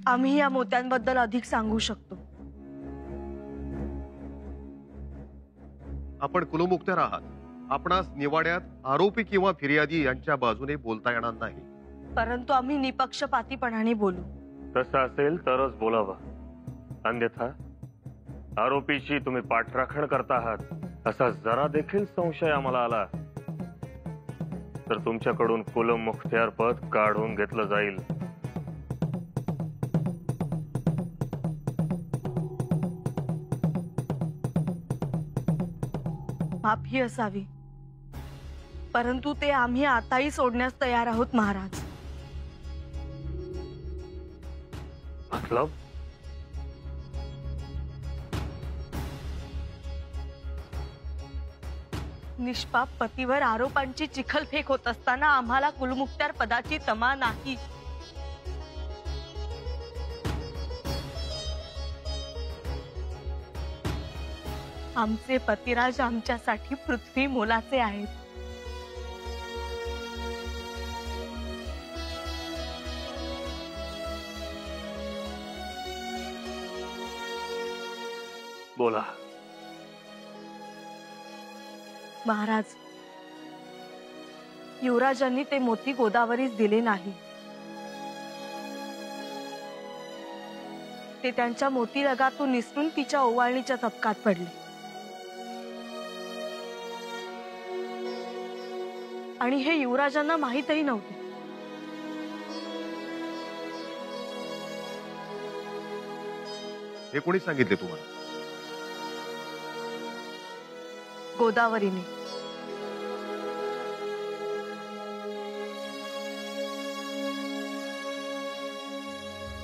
आम्ही या मोत्यांबद्दल अधिक सांगू शकतो। आपण कुलमुक्तेर आहात, आपणास निवाड्यात आरोपी किंवा फिर्यादी यांच्या बाजूने बोलता येणार नाही, परंतु आम्ही निपक्षपातीपणाने बोलू। तसं असेल तरच बोलावं, अन्यथा आरोपीची तुम्ही पाठराखण करता आहात असा जरा देखील संशय आम्हाला आला तर तुमच्याकडून कुलमुख्तियार पद काढून घेतलं जाईल। माफी असावी, परंतु ते आम्ही आताही सोडण्यास तयार आहोत महाराज। मतलब निष्पाप पतीवर आरोपांची चिखलफेक होत असताना आम्हाला कुलमुख्तार पदाची तमा नाही। आमचे पतिराज आमच्यासाठी पृथ्वी मोलाचे आहेत। बोला महाराज, युवराजांनी ते मोती गोदावरीस दिले नाही, ते त्यांच्या मोती रगातून निसरून तिच्या ओवाळणीच्या तबकात पडले आणि हे युवराजांना माहीतही नव्हते। हे कोणी सांगितले तुम्हाला? गोदावरीने।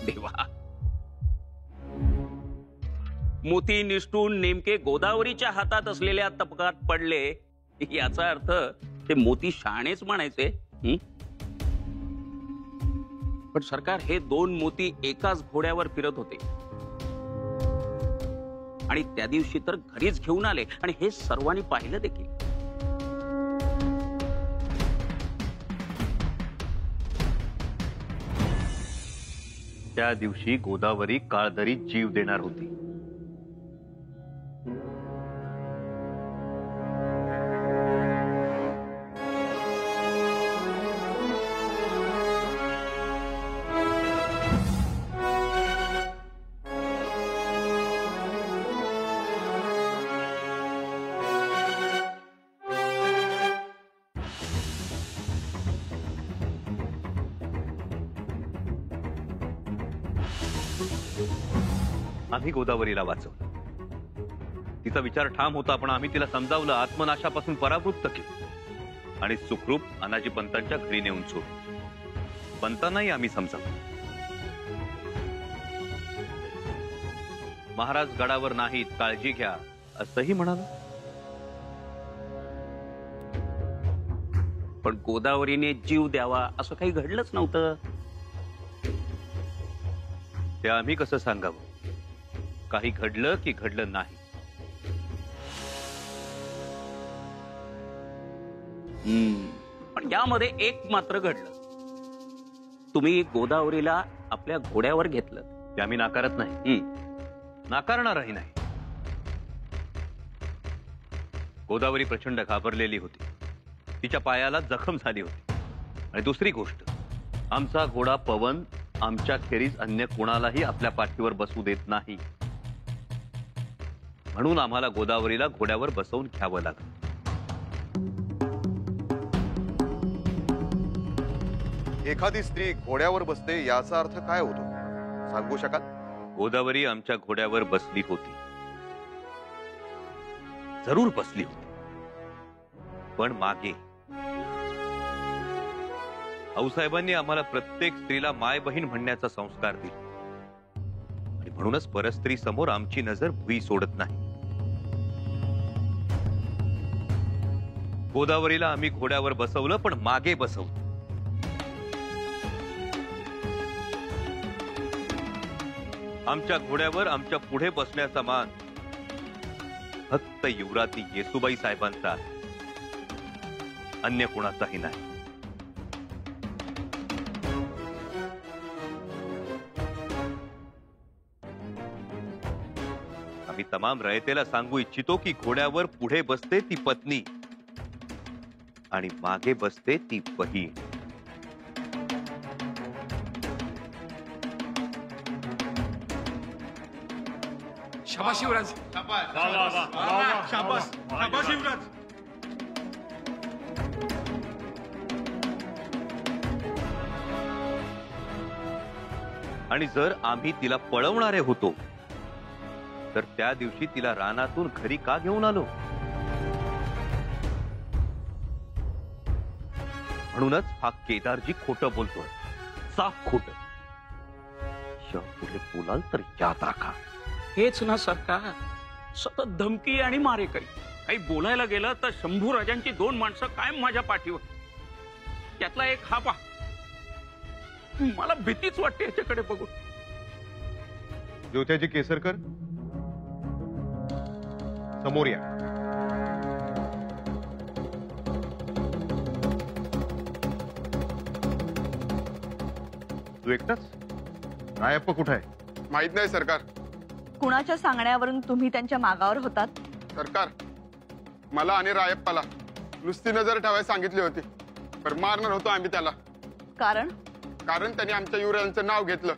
देवा, मोती निष्ठून नेमके गोदावरीच्या हातात असलेल्या तबकात पडले याचा अर्थ ते मोती शाणेच म्हणायचे। पण सरकार, हे दोन मोती एकाच घोड्यावर फिरत होते आणि त्या दिवशी तर घरीच घेऊन आले आणि हे सर्वांनी पाहिलं देखील। त्या दिवशी गोदावरी काळदरीत जीव देणार होती। आम्ही गोदावरीला वाचवलं, तिचा विचार ठाम होता, पण आम्ही तिला समजावलं, आत्मनाशापासून परावृत्त केलं आणि सुखरूप अनाजी पंतांच्या घरी नेऊन सोडलं। पंतांनाही आम्ही समजावलं। महाराज गडावर नाहीत, काळजी घ्या असंही म्हणालो। पण गोदावरीने जीव द्यावा असं काही घडलंच नव्हतं। ते आम्ही कसं सांगावं? काही घडलं की घडलं नाही? पण यामध्ये एक मात्र घडलं, तुम्ही गोदावरीला आपल्या घोड्यावर घेतलं। ते आम्ही नाकारत नाही, नाकारणारही नाही। गोदावरी प्रचंड घाबरलेली होती, तिच्या पायाला जखम झाली होती आणि दुसरी गोष्ट, आमचा घोडा पवन आमच्या खेरीज अन्य कोणालाही आपल्या पाठीवर बसू देत नाही, म्हणून आम्हाला गोदावरीला घोड्यावर बसवून घ्यावं लागलं। एखादी स्त्री घोड्यावर बसते याचा अर्थ काय होतो, सांगू शकाल? गोदावरी आमच्या घोड्यावर बसली होती, जरूर बसली होती, पण मागे। आऊसाहेबांनी आम्हाला प्रत्येक स्त्रीला माय बहीण म्हणण्याचा संस्कार दिला आणि म्हणूनच परस्त्री समोर आमची नजर भुई सोडत नाही। गोदावरीला आम्ही घोड्यावर बसवलं, पण मागे बसवलं। आमच्या घोड्यावर आमच्या पुढे बसण्याचा मान फक्त युवराती येसुबाई साहेबांचा, अन्य कोणाचाही नाही। तमाम रयतेला सांगू इच्छितो की घोड्यावर पुढे बसते ती पत्नी आणि मागे बसते ती बहीण. शाबास युवराज. शाबास शाबास युवराज. आणि जर आम्ही तिला पळवणारे होतो तर त्या दिवशी तिला रानातून घरी का घेऊन आलो? म्हणूनच हा केदारजी खोटं बोलतोय, साफ खोटं. पुढे बोलाल तर याद राखा. हेच ना सरकार, सतत धमकी आणि मारेकरी. काही बोलायला गेलं तर शंभू राजांची 2 माणसं कायम माझ्या पाठीवर. त्यातला एक हा पहा. मला भीतीच वाटते याच्याकडे बघून. ज्योत्याजी केसरकर, समोर या. तू एकटाच? रायप्पा कुठे आहे? माहित नाही सरकार. कुणाच्या सांगण्यावरून तुम्ही त्यांच्या मागावर होतात? सरकार, मला आणि रायप्पाला नुसती नजर ठेवायला सांगितली होती, पण मारणार होतो आम्ही त्याला. कारण त्यांनी आमच्या युवराजांचं नाव घेतलं.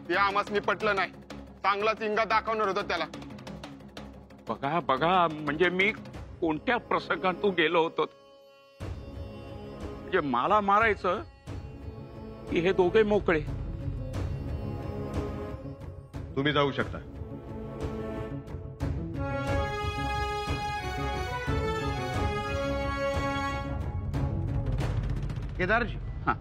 ते आम्हाला पटलं नाही. चांगलाच इंगा दाखवणार होतो त्याला. बघा बघा, म्हणजे मी कोणत्या प्रसंगातून गेलो होतो. म्हणजे मला मारायचं की हे दोघे मोकळे. तुम्ही जाऊ शकता. केदारजी, हा.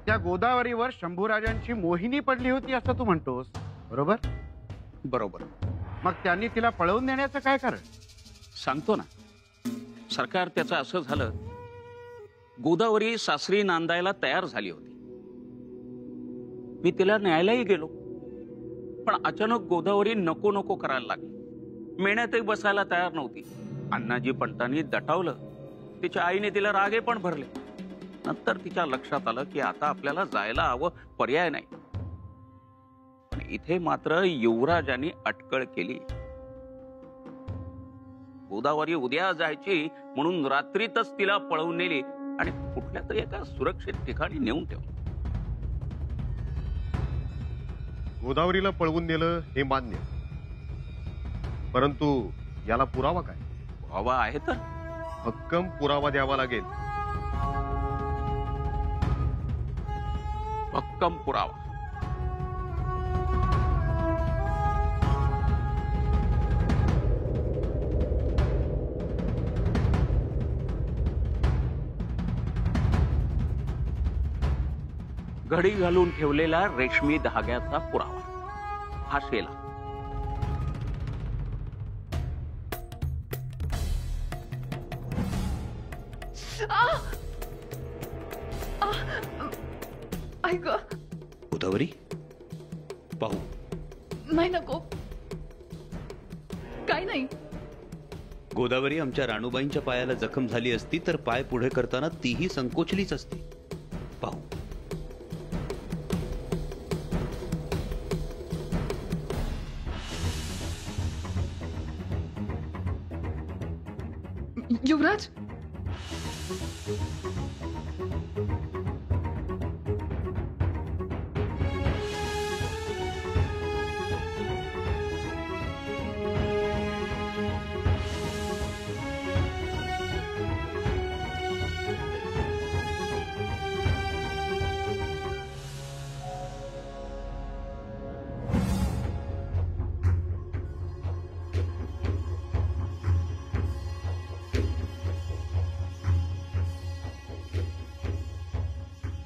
त्या गोदावरीवर शंभूराजांची मोहिनी पडली होती असं तू म्हणतोस, बरोबर? बरोबर. मग त्यांनी तिला पळवून नेण्याचं काय कारण? सांगतो ना सरकार. त्याचं असं झालं, गोदावरी सासरी नांदायला तयार झाली होती. मी तिला न्यायलाही गेलो, पण अचानक गोदावरी नको नको करायला लागली. मेण्यातही बसायला तयार नव्हती. अण्णाजी पंतांनी दटावलं. तिच्या आईने तिला रागे पण भरले. नंतर तिच्या लक्षात आलं की आता आपल्याला जायला हवं, पर्याय नाही. पण इथे मात्र युवराजांनी अटकळ केली. गोदावरी उद्या जायची म्हणून रात्रीतच तिला पळवून नेली आणि कुठल्या तरी एका सुरक्षित ठिकाणी नेऊन ठेवलं. गोदावरीला पळवून नेलं हे मान्य, परंतु याला पुरावा काय? पुरावा आहे तर भक्कम पुरावा द्यावा लागेल. भक्कम पुरावा. घडी घालून ठेवलेला रेशमी धाग्याचा पुरावा. हा शेला. ऐक, गोदावरी, पाहू. नाही नको, काही नाही. गोदावरी, आमच्या राणूबाईंच्या पायाला जखम झाली असती तर पाय पुढे करताना तीही संकोचलीच असती. पाहू. युवराज,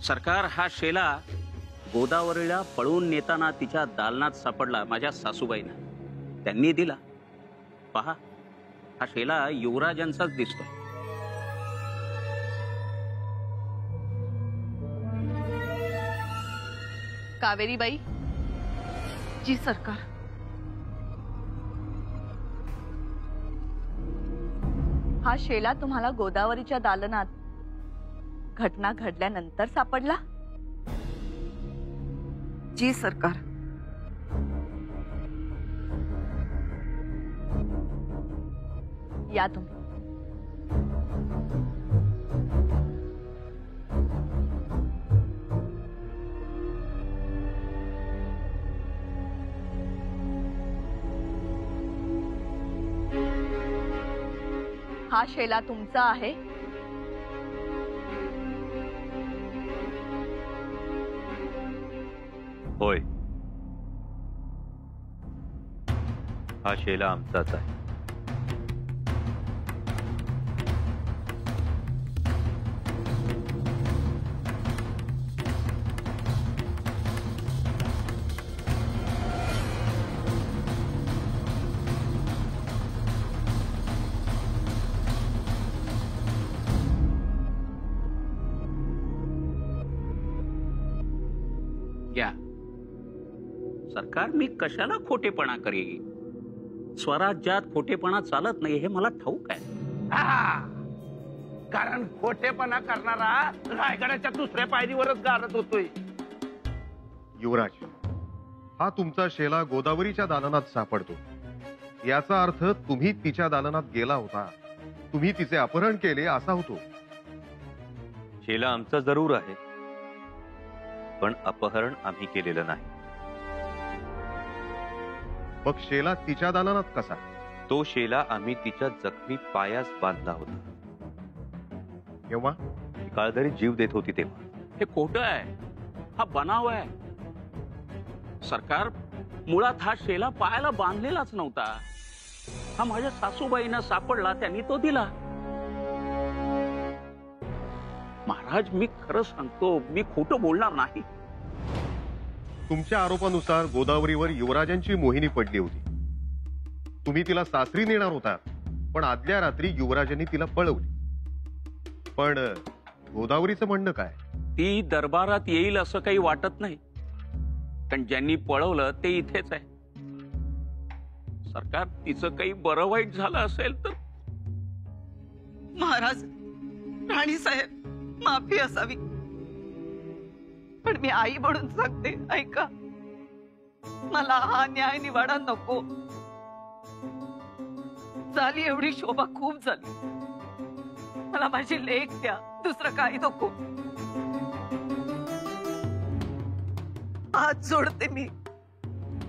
सरकार, हा शेला गोदावरीला पळून नेताना तिच्या दालनात सापडला माझ्या सासूबाईंना. त्यांनी दिला. पहा, हा शेला युवराजांचाच दिसतोय. कावेरीबाई. जी सरकार. हा शेला तुम्हाला गोदावरीच्या दालनात घटना घडल्यानंतर सापडला? जी सरकार. या तुम्ही. हा शेला तुमचा आहे? होय, हा शेला आमचाच आहे. घ्या. सरकार, मी कशाला खोटेपणा करेन? स्वराज्यात खोटेपणा चालत नाही हे मला ठाऊक आहे. कारण खोटेपणा करणारा रायगडाच्या दुसऱ्या पायरीवरच गारत होतोय. युवराज, हा तुमचा शेला गोदावरीच्या दालनात सापडतो. याचा अर्थ तुम्ही तिच्या दालनात गेला होता, तुम्ही तिचे अपहरण केले असा होतो. शेला आमचा जरूर आहे, पण अपहरण आम्ही केलेलं नाही. मग शेला तिच्या दालनात कसा? तो शेला आम्ही तिच्या जखमी पायास बांधला होता. केव्हा? ती काळधरी जीव देत होती तेव्हा. हे खोटं आहे, हा बनाव आहे. सरकार, मुळात हा शेला पायाला बांधलेलाच नव्हता. हा माझ्या सासूबाईंना सापडला, त्यांनी तो दिला. महाराज, मी खरं सांगतो, मी खोटं बोलणार नाही. तुमच्या आरोपानुसार गोदावरीवर युवराजांची मोहिनी पडली होती. तुम्ही तिला सासरी नेणार होता, पण आदल्या रात्री युवराजांनी तिला पळवली. पण गोदावरीचं म्हणणं काय? ती दरबारात येईल असं काही वाटत नाही, पण ज्यांनी पळवलं ते इथेच आहे. सरकार, तिचं काही बरं वाईट झालं असेल तर? महाराज, राणी साहेब, माफी असावी, पण मी आई म्हणून सांगते, ऐका, मला हा न्याय निवाडा नको. झाली एवढी शोभा खूप झाली. मला माझी लेक द्या, दुसरं काही नको. हात जोडते मी,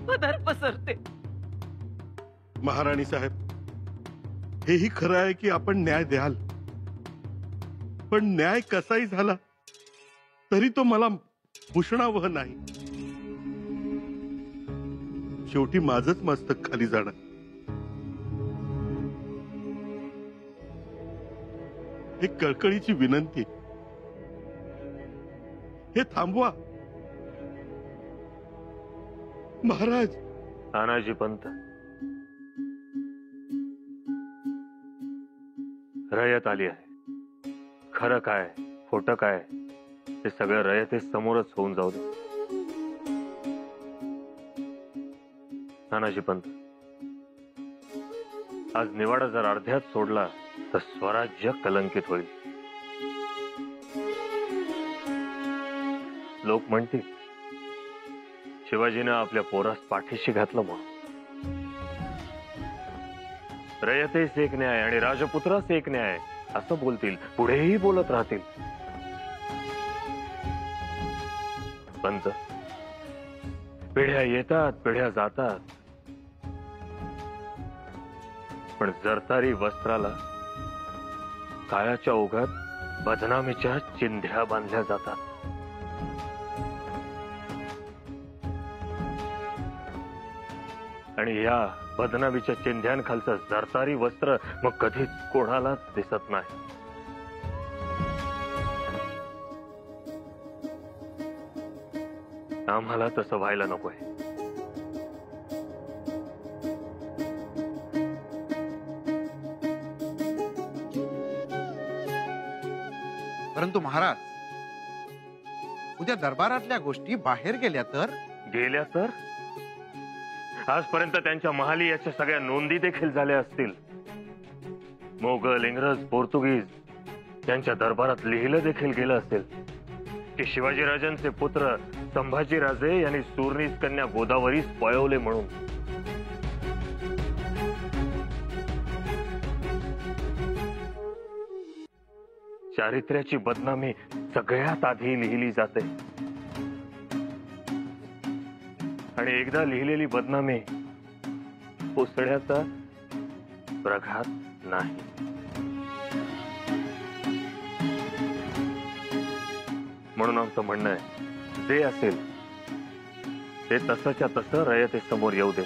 पदर पसरते. महाराणी साहेब, हेही खरं आहे की आपण न्याय द्याल, पण न्याय कसाही झाला तरी तो मला भूषणावह नाही. शेवटी माझंच मस्तक खाली जाणार. एक कळकळीची विनंती, हे थांबवा महाराज. तानाजी पंत, रयत आली आहे. खरं काय खोटं काय ते सगळं रयतेच समोरच होऊन जाऊ दे. तानाजी पंत, आज निवाडा जर अर्ध्यात सोडला तर स्वराज्य कलंकित होईल. लोक म्हणतील शिवाजीनं आपल्या पोरास पाठीशी घातलं म्हणून. रयतेस एक न्याय आणि राजपुत्रास एक न्याय असं बोलतील, पुढेही बोलत राहतील. पंत, पिढ्या येतात, पिढ्या जातात, पण जरतारी वस्त्राला काळाच्या ओघात बदनामीच्या चिंध्या बांधल्या जातात. आणि या बदनामीच्या चिंध्यांखालचं जरतारी वस्त्र मग कधीच कोणालाच दिसत नाही. आम्हाला तसं व्हायला नकोय. परंतु महाराज, उद्या दरबारातल्या गोष्टी बाहेर गेल्या तर आजपर्यंत त्यांच्या महाली याच्या सगळ्या नोंदी देखील झाल्या असतील. मोगल, इंग्रज, पोर्तुगीज त्यांच्या दरबारात लिहिलं देखील गेलं असेल की शिवाजीराजांचे पुत्र संभाजीराजे यांनी सूर्णीस कन्या गोदावरीस पळवले म्हणून. चारित्र्याची बदनामी सगळ्यात आधी लिहिली जाते आणि एकदा लिहिलेली बदनामी पुसण्याचा प्रघात नाही. म्हणून आमचं म्हणणं आहे, जे असेल ते तसंच्या तसं रयतेसमोर येऊ दे.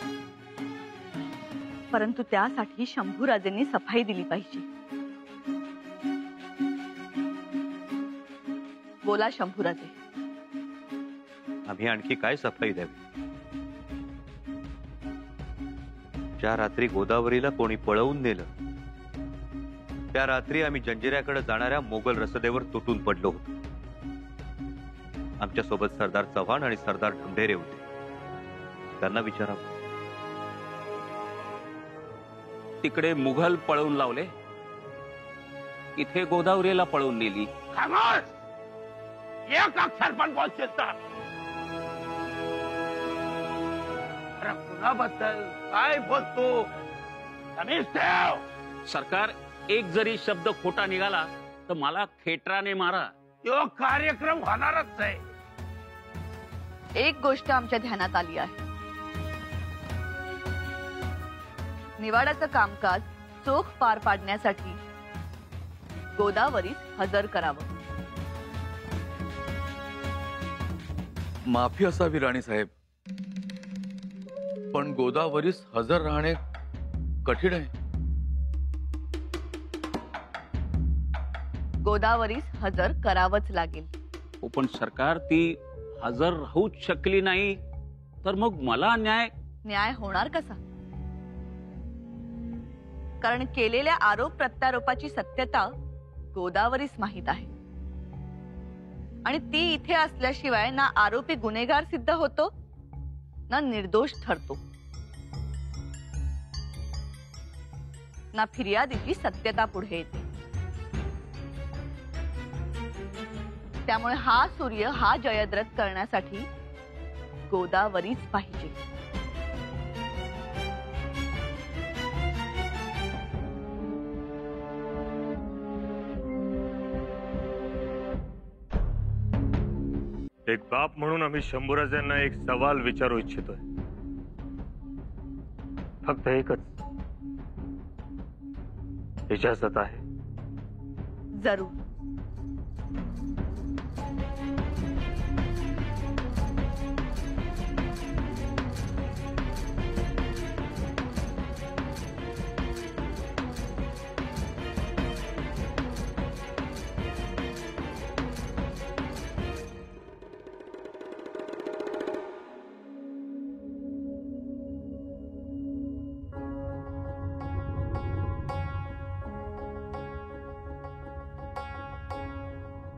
परंतु त्यासाठी शंभूराजेंनी सफाई दिली पाहिजे. बोला शंभूराजे. आम्ही आणखी काय सफाई द्यावी? ज्या रात्री गोदावरीला कोणी पळवून नेलं त्या रात्री आम्ही जंजिऱ्याकडे जाणाऱ्या मोगल रसदेवर तुटून पडलो होतो. आमच्या सोबत सरदार चव्हाण आणि सरदार ढमढेरे होते. त्यांना विचारावं. तिकडे मुघल पळवून लावले, इथे गोदावरीला पळवून नेली. खामोश! एक अक्षर पण बोलशील तर अरे कुणाबद्दल काय बोलतो? तमीज ठेव. सरकार, एक जरी शब्द खोटा निघाला तर मला खेटराने मारा. तो कार्यक्रम होणारच आहे. एक गोष्ट आमच्या ध्यानात आली आहे. निवाड्याचं कामकाज चोख पार पाडण्यासाठी गोदावरीस हजर करावं. माफी असावी राणी साहेब, पण गोदावरीस हजर राहणे कठीण आहे. गोदावरीस हजर करावंच लागेल. हो, पण सरकार ती हजर राहूच शकली नाही तर मग मला न्याय होणार कसा? कारण केलेल्या आरोप प्रत्यारोपाची सत्यता गोदावरीस माहित आहे आणि ती इथे असल्याशिवाय ना आरोपी गुन्हेगार सिद्ध होतो ना निर्दोष ठरतो, ना फिर्यादीची सत्यता पुढे येते. त्यामुळे हा सूर्य हा जयद्रथ करण्यासाठी गोदावरीच पाहिजे. एक बाप म्हणून आम्ही शंभूराजांना एक सवाल विचारू इच्छितोय. फक्त एकच. इजाजत आहे? जरूर.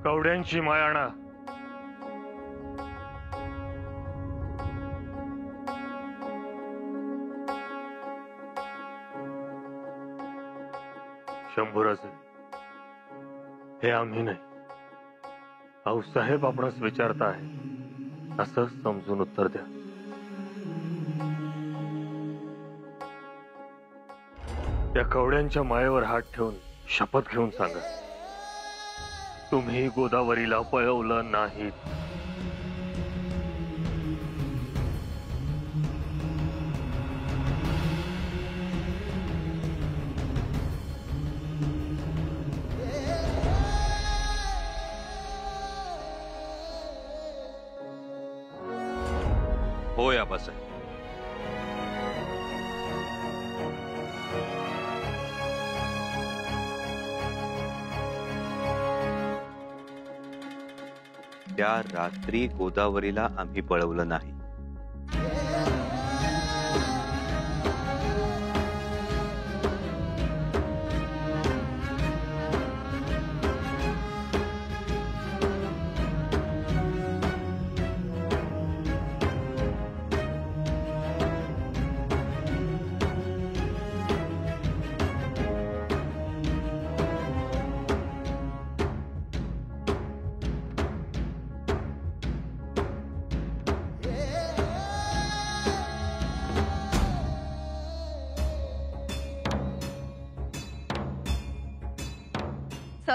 कवड्यांची मायाणा शंभूराजे, हे आम्ही नाही, आऊसाहेब आपणच विचारताय असं समजून उत्तर द्या. त्या कवड्यांच्या मायेवर हात ठेवून शपथ घेऊन सांगा, तुम्ही गोदावरीला पळवलं नाही. होय आबासाहेब. त्या रात्री गोदावरीला आम्ही पळवलं नाही.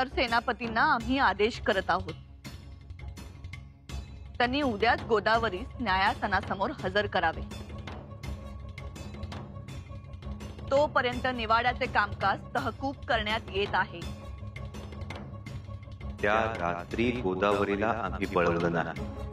सरसेनापतींना आम्ही आदेश करत आहोत. त्यांनी उद्याच गोदावरीस न्यायासनासमोर हजर करावे. तोपर्यंत निवाड्याचे कामकाज तहकूब करण्यात येत आहे. त्या रात्री गोदावरीला आम्ही पळवलं नाही.